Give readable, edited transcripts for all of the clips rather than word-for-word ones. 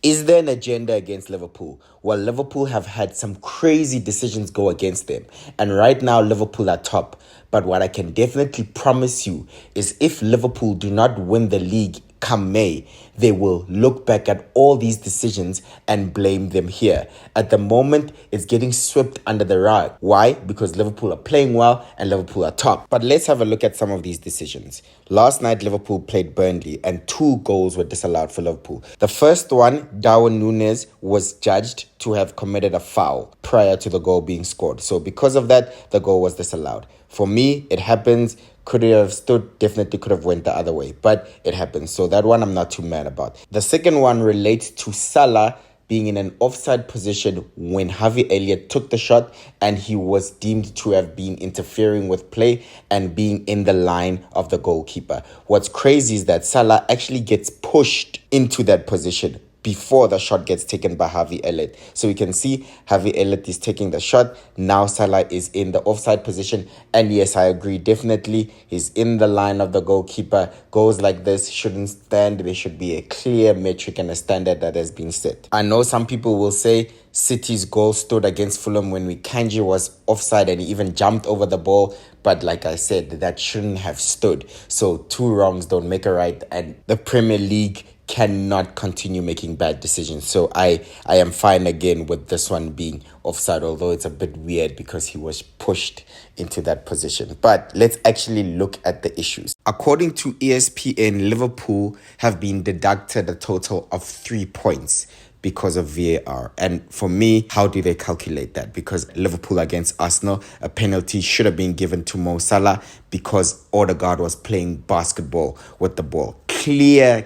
Is there an agenda against Liverpool? Well, Liverpool have had some crazy decisions go against them. And right now, Liverpool are top. But what I can definitely promise you is if Liverpool do not win the league come May, they will look back at all these decisions and blame them here. At the moment, it's getting swept under the rug. Why? Because Liverpool are playing well and Liverpool are top. But let's have a look at some of these decisions. Last night, Liverpool played Burnley and 2 goals were disallowed for Liverpool. The first one, Darwin Núñez was judged to have committed a foul prior to the goal being scored. So because of that, the goal was disallowed. For me, it happens. Could it have stood? Definitely could have went the other way, but it happens. So that one I'm not too mad about. The second one relates to Salah being in an offside position when Harvey Elliott took the shot and he was deemed to have been interfering with play and being in the line of the goalkeeper. What's crazy is that Salah actually gets pushed into that position before the shot gets taken by Harvey Elliott. So we can see Harvey Elliott is taking the shot. Now Salah is in the offside position. And yes, I agree. Definitely, he's in the line of the goalkeeper. Goals like this shouldn't stand. There should be a clear metric and a standard that has been set. I know some people will say City's goal stood against Fulham when Kanji was offside and he even jumped over the ball. But like I said, that shouldn't have stood. So 2 wrongs don't make a right. And the Premier League cannot continue making bad decisions. So I am fine again with this one being offside, although it's a bit weird because he was pushed into that position. But let's actually look at the issues. According to ESPN, Liverpool have been deducted a total of 3 points because of VAR. And for me, how do they calculate that? Because Liverpool against Arsenal, a penalty should have been given to Mo Salah because Odegaard was playing basketball with the ball. Clear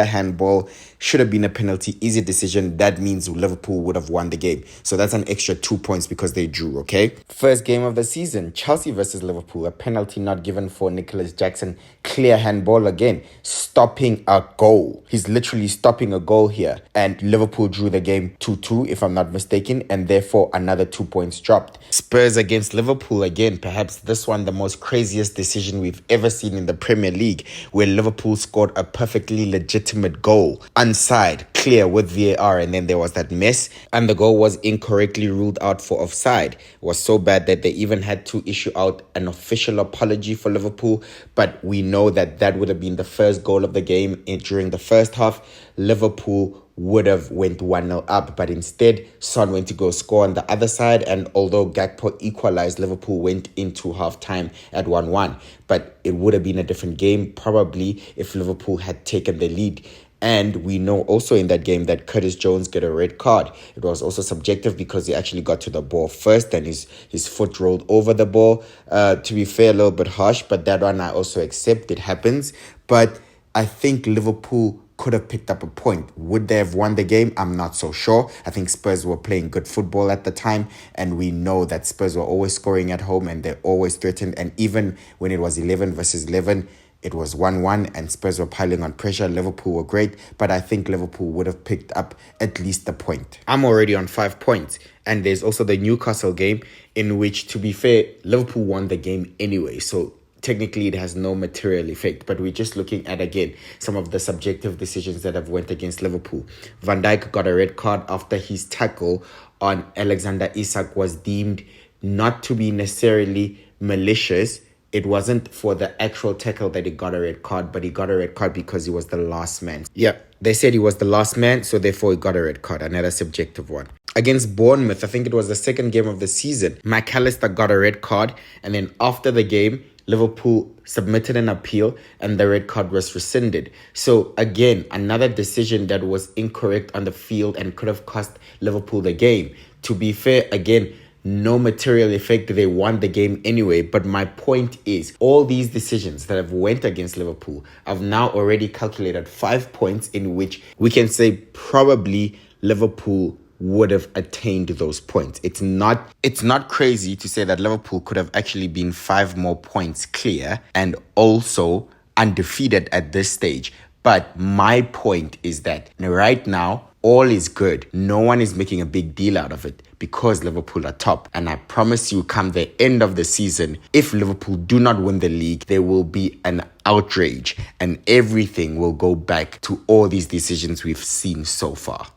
handball. Should have been a penalty. Easy decision. That means Liverpool would have won the game. So that's an extra 2 points because they drew, okay? First game of the season, Chelsea versus Liverpool. A penalty not given for Nicholas Jackson. Clear handball again. Stopping a goal. He's literally stopping a goal here. And Liverpool drew the game 2-2, if I'm not mistaken. And therefore, another 2 points dropped. Spurs against Liverpool again. Perhaps this one, the most craziest decision we've ever seen in the Premier League, where Liverpool scored a perfectly legitimate goal. Onside, clear with VAR, and then there was that mess, and the goal was incorrectly ruled out for offside. It was so bad that they even had to issue out an official apology for Liverpool, but we know that that would have been the first goal of the game during the first half. Liverpool would have went 1-0 up, but instead Son went to go score on the other side, and although Gakpo equalized, Liverpool went into half-time at 1-1, but it would have been a different game probably if Liverpool had taken the lead. And we know also in that game that Curtis Jones got a red card. It was also subjective because he actually got to the ball first and his foot rolled over the ball. To be fair, a little bit harsh, but that one I also accept. It happens. But I think Liverpool could have picked up a point. Would they have won the game? I'm not so sure. I think Spurs were playing good football at the time, and we know that Spurs were always scoring at home and they're always threatened. And even when it was 11 versus 11, it was 1-1 and Spurs were piling on pressure. Liverpool were great, but I think Liverpool would have picked up at least a point. I'm already on 5 points. And there's also the Newcastle game in which, to be fair, Liverpool won the game anyway. So technically it has no material effect, but we're just looking at, again, some of the subjective decisions that have went against Liverpool. Van Dijk got a red card after his tackle on Alexander Isak was deemed not to be necessarily malicious. It wasn't for the actual tackle that he got a red card, but he got a red card because he was the last man. Yeah, they said he was the last man, so therefore he got a red card, another subjective one. Against Bournemouth, I think it was the second game of the season, McAllister got a red card, and then after the game, Liverpool submitted an appeal and the red card was rescinded. So again, another decision that was incorrect on the field and could have cost Liverpool the game. To be fair, again, no material effect. They won the game anyway. But my point is, all these decisions that have went against Liverpool, I've now already calculated 5 points in which we can say probably Liverpool would have attained those points. It's not crazy to say that Liverpool could have actually been 5 more points clear and also undefeated at this stage. But my point is that right now, all is good. No one is making a big deal out of it because Liverpool are top. And I promise you, come the end of the season, if Liverpool do not win the league, there will be an outrage and everything will go back to all these decisions we've seen so far.